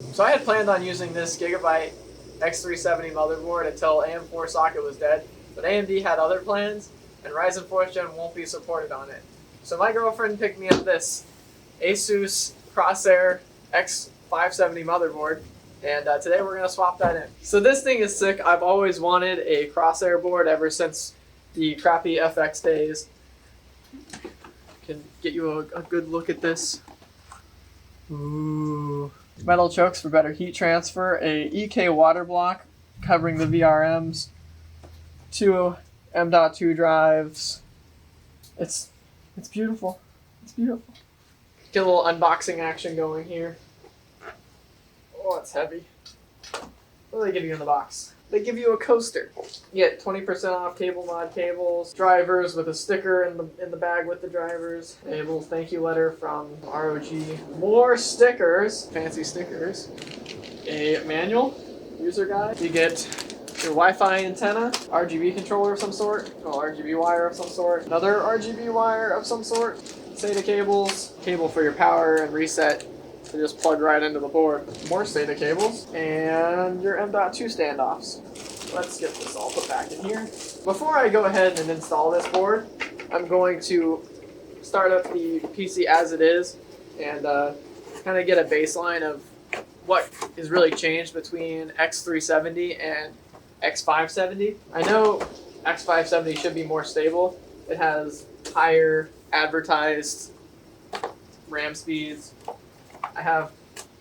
So I had planned on using this Gigabyte x370 motherboard until AM4 socket was dead, but AMD had other plans, and Ryzen 4th Gen won't be supported on it. So my girlfriend picked me up this Asus Crosshair x570 motherboard, and today we're going to swap that in. So this thing is sick. I've always wanted a Crosshair board ever since the crappy FX days. Can get you a good look at this. Ooh. Metal chokes for better heat transfer, a EK water block covering the VRMs, 2 M.2 drives. It's beautiful. It's beautiful. Get a little unboxing action going here. Oh, it's heavy. What do they give you in the box? They give you a coaster. You get 20% off cable mod cables, drivers with a sticker in the bag with the drivers, a little thank you letter from ROG, more stickers, fancy stickers, a manual, user guide. You get your Wi-Fi antenna, RGB controller of some sort, RGB wire of some sort, another RGB wire of some sort, SATA cables, cable for your power and reset to just plug right into the board. More SATA cables, and your M.2 standoffs. Let's get this all put back in here. Before I go ahead and install this board, I'm going to start up the PC as it is and kind of get a baseline of what is really changed between x370 and x570. I know x570 should be more stable. It has higher advertised RAM speeds. I have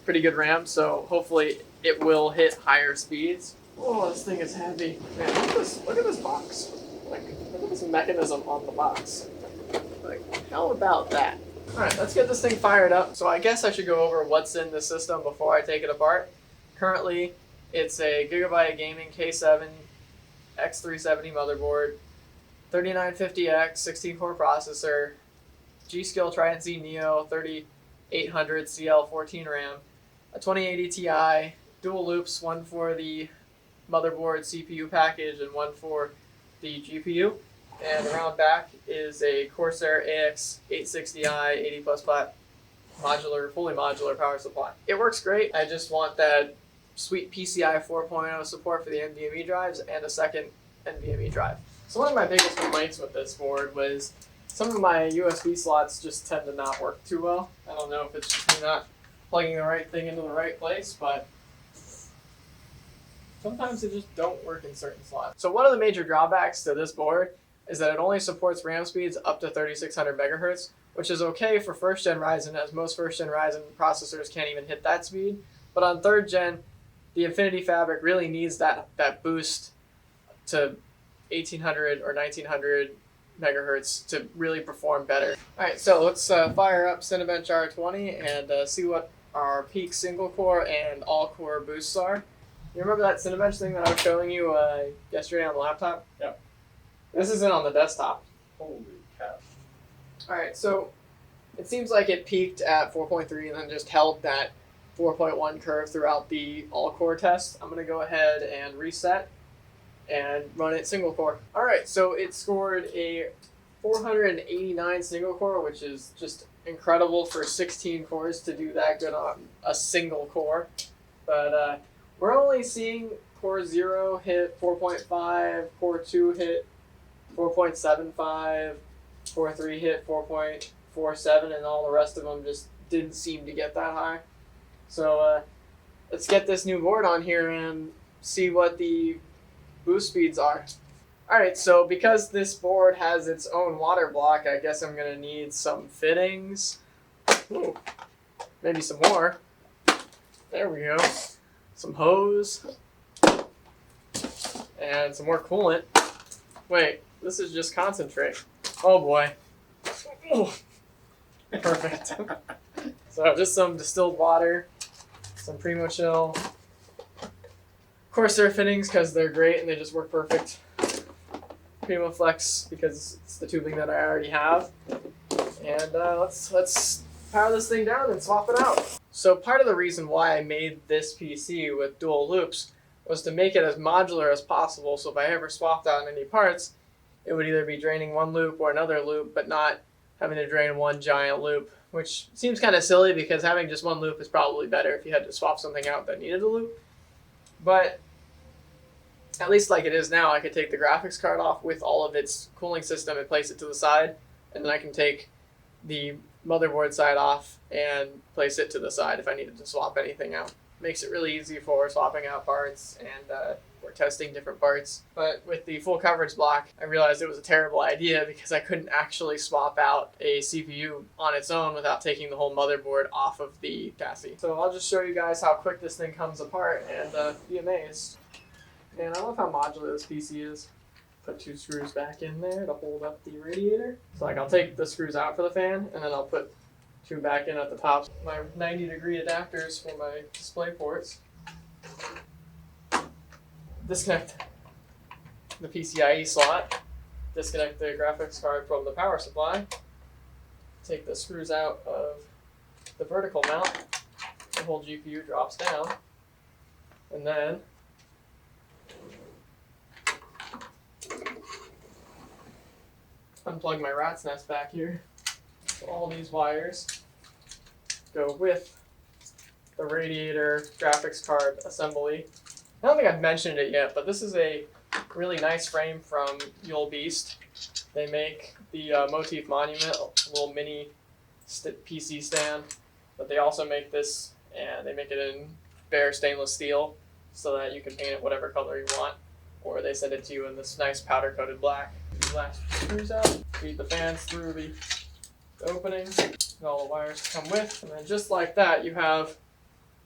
pretty good RAM, so hopefully it will hit higher speeds. Oh, this thing is heavy. Man, look at this box. Like, look at this mechanism on the box. Like, how about that? Alright, let's get this thing fired up. So I guess I should go over what's in the system before I take it apart. Currently, it's a Gigabyte Gaming K7 x370 motherboard, 3950X 16-core processor, G-Skill Trident Z Neo 3800 CL14 RAM, a 2080 Ti, dual loops, one for the motherboard CPU package and one for the GPU. And around back is a Corsair AX860i 80 plus watt modular, fully modular power supply. It works great. I just want that sweet PCI 4.0 support for the NVMe drives and a second NVMe drive. So one of my biggest complaints with this board was some of my USB slots just tend to not work too well. I don't know if it's just me not plugging the right thing into the right place, but sometimes they just don't work in certain slots. So one of the major drawbacks to this board is that it only supports RAM speeds up to 3600 megahertz, which is okay for first gen Ryzen, as most first gen Ryzen processors can't even hit that speed. But on third gen, the Infinity Fabric really needs that boost to 1800 or 1900 megahertz to really perform better. Alright, so let's fire up Cinebench R20 and see what our peak single core and all core boosts are. You remember that Cinebench thing that I was showing you yesterday on the laptop? Yep. This isn't on the desktop. Holy cow. Alright, so it seems like it peaked at 4.3 and then just held that 4.1 curve throughout the all core test. I'm going to go ahead and reset and run it single core. Alright, so it scored a 489 single core, which is just incredible for 16 cores to do that good on a single core. But we're only seeing core 0 hit 4.5, core 2 hit 4.75, core 3 hit 4.47, and all the rest of them just didn't seem to get that high. So let's get this new board on here and see what the boost speeds are. Alright, so because this board has its own water block, I guess I'm going to need some fittings. Ooh, maybe some more. There we go. Some hose. And some more coolant. Wait, this is just concentrate. Oh boy. Ooh. Perfect. So just some distilled water, some Primo Chill, Corsair fittings because they're great and they just work perfect. Primo Flex because it's the tubing that I already have. And let's power this thing down and swap it out. So part of the reason why I made this PC with dual loops was to make it as modular as possible, so if I ever swapped out any parts, it would either be draining one loop or another loop, but not having to drain one giant loop which seems kind of silly because having just one loop is probably better if you had to swap something out that needed a loop. But at least like it is now, I could take the graphics card off with all of its cooling system and place it to the side, and then I can take the motherboard side off and place it to the side if I needed to swap anything out. Makes it really easy for swapping out parts and for testing different parts. But with the full coverage block, I realized it was a terrible idea because I couldn't actually swap out a CPU on its own without taking the whole motherboard off of the chassis. So I'll just show you guys how quick this thing comes apart and be amazed. And I love how modular this PC is. Put 2 screws back in there to hold up the radiator. So like I'll take the screws out for the fan and then I'll put 2 back in at the top. My 90-degree adapters for my display ports. Disconnect the PCIe slot. Disconnect the graphics card from the power supply. Take the screws out of the vertical mount. The whole GPU drops down. And then unplug my rat's nest back here. So all these wires go with the radiator graphics card assembly. I don't think I've mentioned it yet, but this is a really nice frame from Yule Beast. They make the Motif Monument, a little mini PC stand, but they also make this, and they make it in bare stainless steel so that you can paint it whatever color you want, or they send it to you in this nice powder-coated black. These last screws out, feed the fans through the opening, and all the wires come with, and then just like that, you have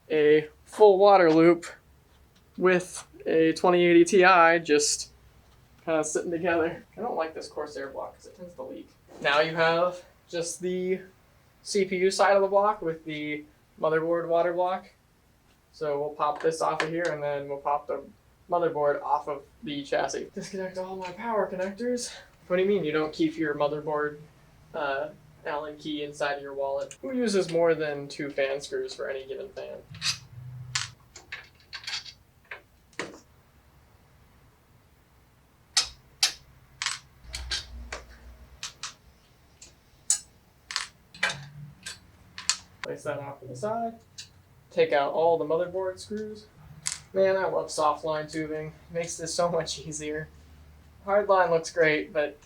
a full water loop with a 2080 Ti just kind of sitting together. I don't like this Corsair block because it tends to leak. Now you have just the CPU side of the block with the motherboard water block. So we'll pop this off of here and then we'll pop the motherboard off of the chassis. Disconnect all my power connectors. What do you mean you don't keep your motherboard Allen key inside of your wallet? Who uses more than 2 fan screws for any given fan? Place that off to the side. Take out all the motherboard screws. Man, I love soft line tubing. Makes this so much easier. Hard line looks great, but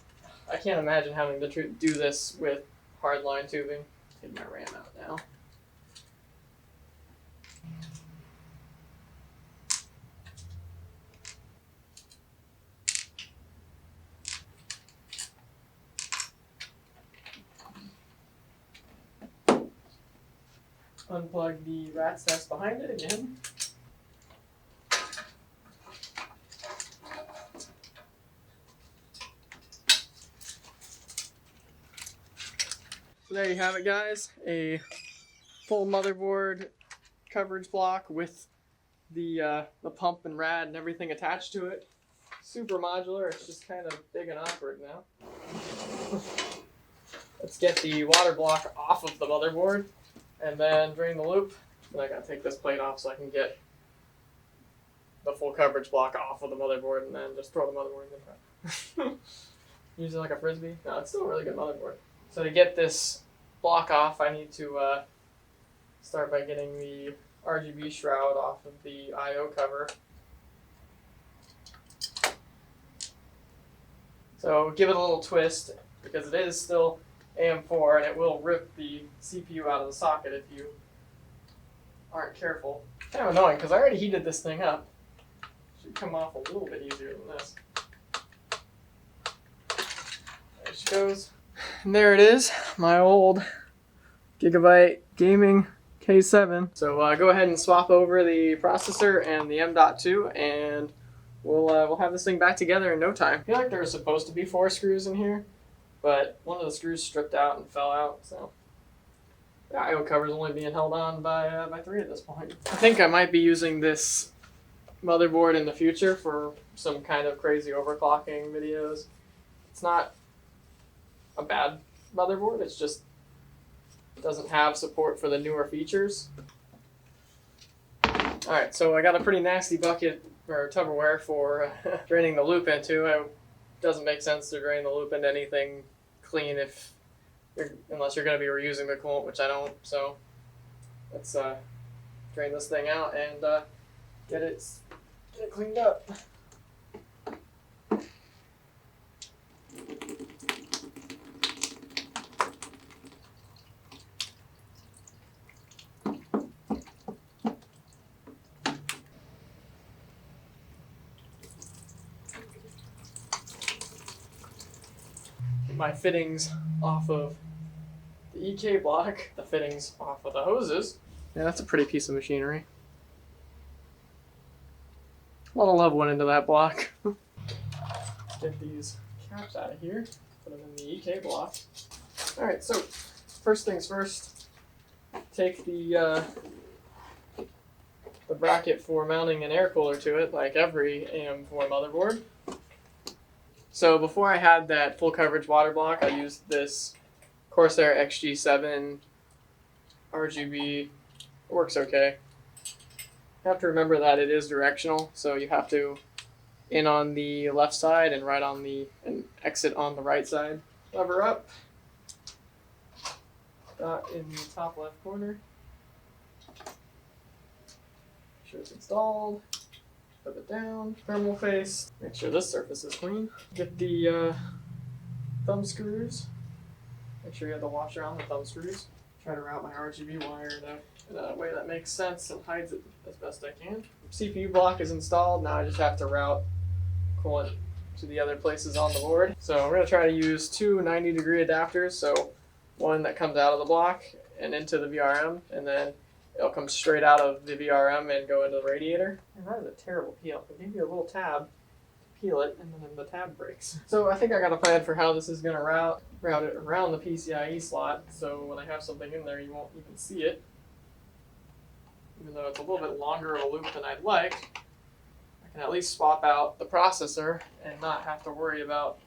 I can't imagine having to do this with hard line tubing. Take my RAM out now. Unplug the rat's nest behind it again. So there you have it, guys. A full motherboard coverage block with the pump and rad and everything attached to it. Super modular. It's just kind of big and awkward now. Let's get the water block off of the motherboard and then drain the loop. And I gotta take this plate off so I can get the full coverage block off of the motherboard and then just throw the motherboard in the Use it like a frisbee. No, it's still a really good motherboard. So to get this block off, I need to start by getting the RGB shroud off of the I/O cover. So give it a little twist because it is still AM4 and it will rip the CPU out of the socket if you aren't careful. Kind of annoying because I already heated this thing up. Should come off a little bit easier than this. There she goes. And there it is, my old Gigabyte Gaming K7. So go ahead and swap over the processor and the M.2 and we'll have this thing back together in no time. I feel like there were supposed to be 4 screws in here, but one of the screws stripped out and fell out, so the I/O cover's only being held on by 3 at this point. I think I might be using this motherboard in the future for some kind of crazy overclocking videos. It's not a bad motherboard, it's just it doesn't have support for the newer features. Alright, so I got a pretty nasty bucket or Tupperware for draining the loop into. It doesn't make sense to drain the loop into anything clean if unless you're going to be reusing the coolant, which I don't. So let's drain this thing out and get it cleaned up. Get my fittings off of the EK block, the fittings off of the hoses. Yeah, that's a pretty piece of machinery. A lot of love went into that block. Get these caps out of here, put them in the EK block. Alright, so first things first, take the bracket for mounting an air cooler to it, like every AM4 motherboard. So before I had that full coverage water block, I used this Corsair XG7 RGB. It works okay. You have to remember that it is directional, so you have to in on the left side and and exit on the right side. Lever up. Dot in the top left corner. Make sure it's installed. Flip it down. Thermal face. Make sure this surface is clean. Get the thumb screws. Make sure you have the washer on the thumb screws. Try to route my RGB wire in a way that makes sense and hides it as best I can. CPU block is installed. Now I just have to route coolant to the other places on the board. So we're going to try to use two 90-degree adapters. So one that comes out of the block and into the VRM, and then it'll come straight out of the VRM and go into the radiator. And that is a terrible peel. They give you a little tab to peel it, and then the tab breaks. So I think I got a plan for how this is going to route it around the PCIe slot, so when I have something in there, you won't even see it. Even though it's a little bit longer of a loop than I'd like, I can at least swap out the processor and not have to worry about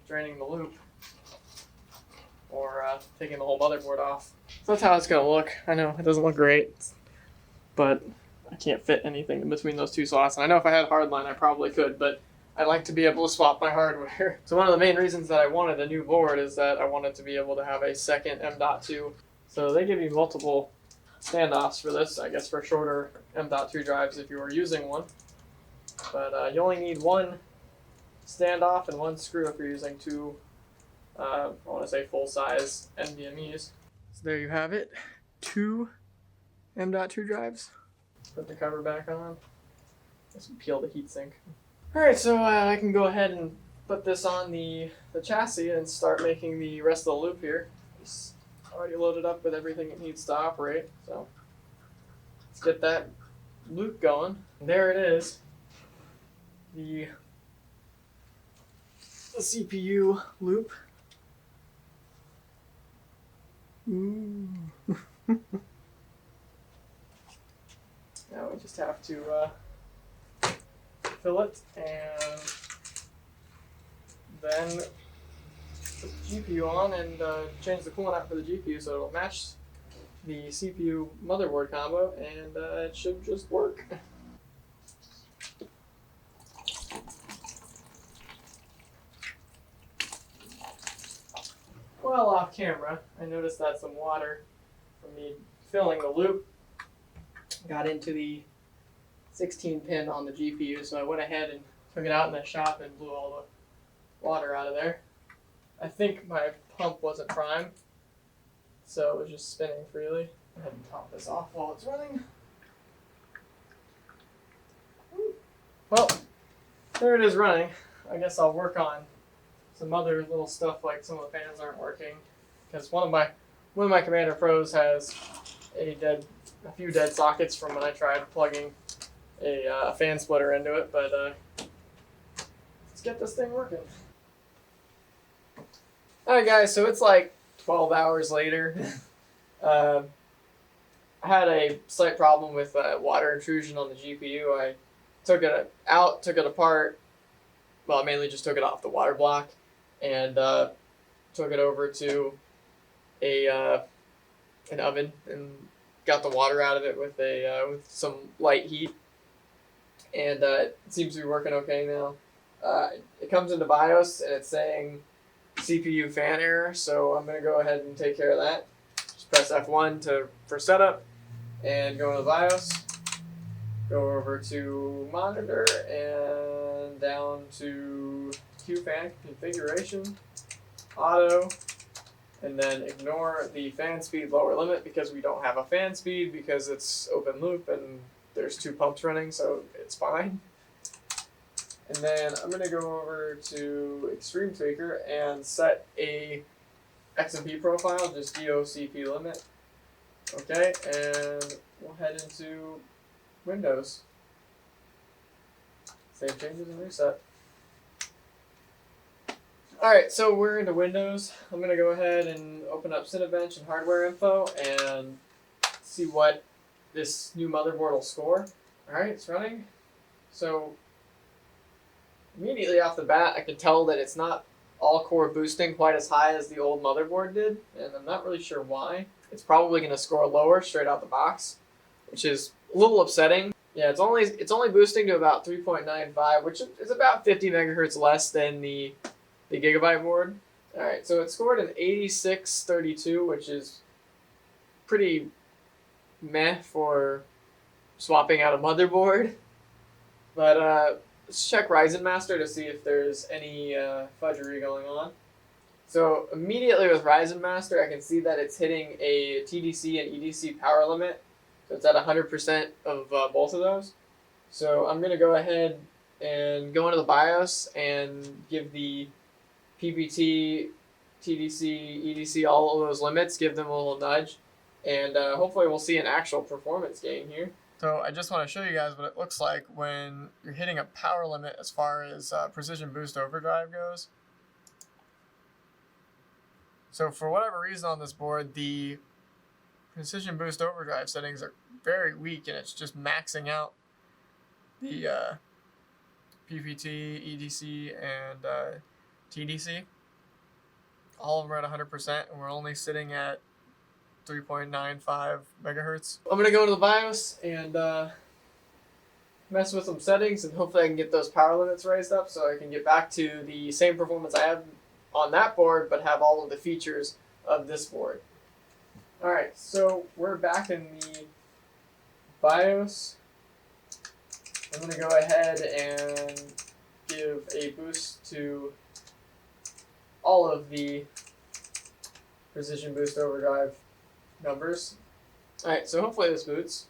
draining the loop or taking the whole motherboard off. So that's how it's going to look. I know it doesn't look great, but I can't fit anything in between those two slots. And I know if I had hardline, I probably could, but I like to be able to swap my hardware. So one of the main reasons that I wanted a new board is that I wanted to be able to have a second M.2. So they give you multiple standoffs for this, I guess for shorter M.2 drives if you were using one. But you only need one standoff and one screw if you're using two, I want to say full-size NVMe's. So there you have it, two M.2 drives. Put the cover back on. Just peel the heatsink. Alright, so I can go ahead and put this on the chassis and start making the rest of the loop here. It's already loaded up with everything it needs to operate, so let's get that loop going. And there it is. The CPU loop. Ooh. Now we just have to fill it and then put the GPU on and change the coolant out for the GPU so it'll match the CPU motherboard combo, and it should just work. Well, off camera, I noticed that some water from me filling the loop got into the 16 pin on the GPU, so I went ahead and took it out in the shop and blew all the water out of there. I think my pump wasn't primed, so it was just spinning freely. Go ahead and top this off while it's running. Well, there it is running. I guess I'll work on some other little stuff, like some of the fans aren't working, because one of my Commander Pros has a few dead sockets from when I tried plugging a fan splitter into it, but let's get this thing working. Alright guys, so it's like 12 hours later. I had a slight problem with water intrusion on the GPU. I took it out, took it apart. Well, I mainly just took it off the water block and took it over to an oven and got the water out of it with with some light heat, and it seems to be working okay now. It comes into BIOS and it's saying CPU fan error, so I'm going to go ahead and take care of that. Just press F1 for setup, and go to the BIOS. Go over to monitor and down to QFan configuration, auto, and then ignore the fan speed lower limit because we don't have a fan speed because it's open loop and there's 2 pumps running, so it's fine. And then I'm going to go over to Extreme Tweaker and set a XMP profile, just DOCP limit. Okay, and we'll head into Windows. Save changes and reset. Alright, so we're into Windows. I'm going to go ahead and open up Cinebench and hardware info and see what this new motherboard will score. Alright, it's running. So immediately off the bat, I can tell that it's not all-core boosting quite as high as the old motherboard did, and I'm not really sure why. It's probably going to score lower straight out the box, which is a little upsetting. Yeah, it's only boosting to about 3.95, which is about 50 megahertz less than the Gigabyte board. All right, so it scored an 8632, which is pretty meh for swapping out a motherboard. But let's check Ryzen Master to see if there's any fudgery going on. So immediately with Ryzen Master, I can see that it's hitting a TDC and EDC power limit. So it's at 100% of both of those. So I'm going to go ahead and go into the BIOS and give the PPT, TDC, EDC, all of those limits, give them a little nudge. And hopefully we'll see an actual performance gain here. So I just want to show you guys what it looks like when you're hitting a power limit as far as Precision Boost Overdrive goes. So for whatever reason on this board, the Precision Boost Overdrive settings are very weak, and it's just maxing out the PPT, EDC, and TDC. All of them are at 100%, and we're only sitting at 3.95 megahertz. I'm going to go to the BIOS and mess with some settings, and hopefully I can get those power limits raised up so I can get back to the same performance I have on that board, but have all of the features of this board. Alright, so we're back in the BIOS. I'm going to go ahead and give a boost to all of the Precision Boost Overdrive numbers. Alright, so hopefully this boots.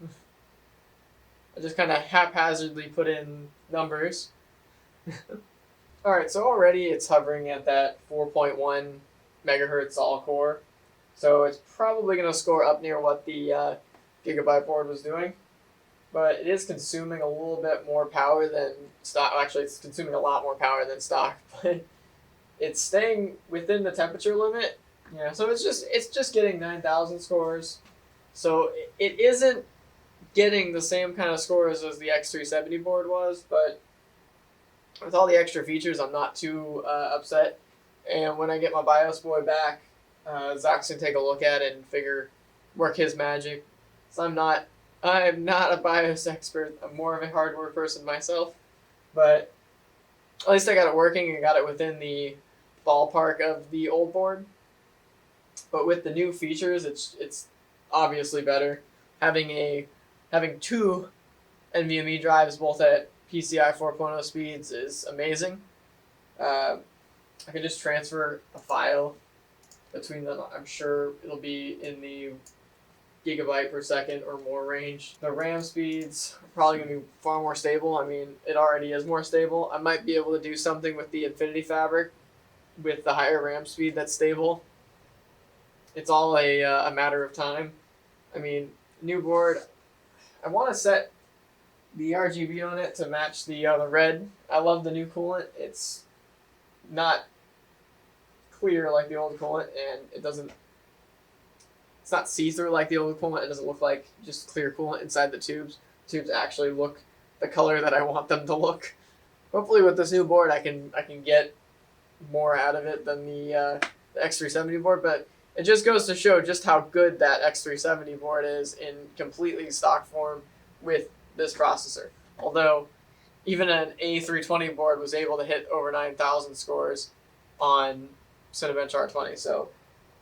I just kind of haphazardly put in numbers. Alright, so already it's hovering at that 4.1 megahertz all-core. So it's probably going to score up near what the Gigabyte board was doing. But it is consuming a little bit more power than stock. Actually, it's consuming a lot more power than stock. But it's staying within the temperature limit. Yeah, so it's just getting 9,000 scores. So it isn't getting the same kind of scores as the X370 board was, but with all the extra features, I'm not too upset. And when I get my BIOS boy back, Zach's gonna take a look at it and work his magic. So I'm not a BIOS expert. I'm more of a hardware person myself, but at least I got it working and got it within the ballpark of the old board. But with the new features, it's obviously better. Having 2 NVMe drives both at PCI 4.0 speeds is amazing. I can just transfer a file between them. I'm sure it'll be in the gigabyte per second or more range. The RAM speeds are probably going to be far more stable. I mean, it already is more stable. I might be able to do something with the Infinity Fabric with the higher RAM speed that's stable. It's all a matter of time. I mean, new board, I want to set the RGB on it to match the red. I love the new coolant. It's not clear like the old coolant, and it's not see-through like the old coolant. It doesn't look like just clear coolant inside the tubes. Tubes actually look the color that I want them to look. Hopefully with this new board I can get more out of it than the X370 board, but it just goes to show just how good that X370 board is in completely stock form with this processor. Although even an A320 board was able to hit over 9,000 scores on Cinebench R20. So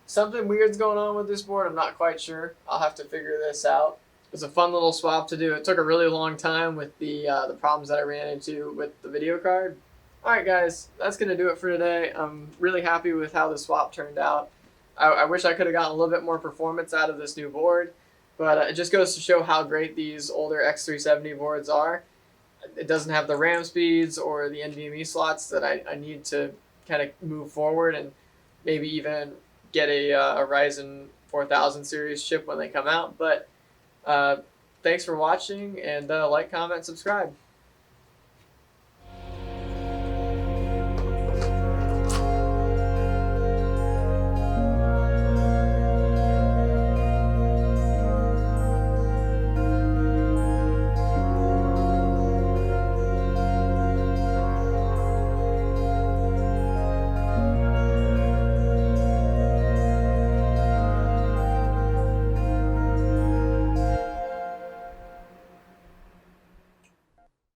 something weird's going on with this board. I'm not quite sure. I'll have to figure this out. It's a fun little swap to do. It took a really long time with the problems that I ran into with the video card. Alright guys, that's going to do it for today. I'm really happy with how the swap turned out. I wish I could have gotten a little bit more performance out of this new board, but it just goes to show how great these older X370 boards are. It doesn't have the RAM speeds or the NVMe slots that I need to kind of move forward and maybe even get a Ryzen 4000 series chip when they come out. But thanks for watching, and like, comment, subscribe.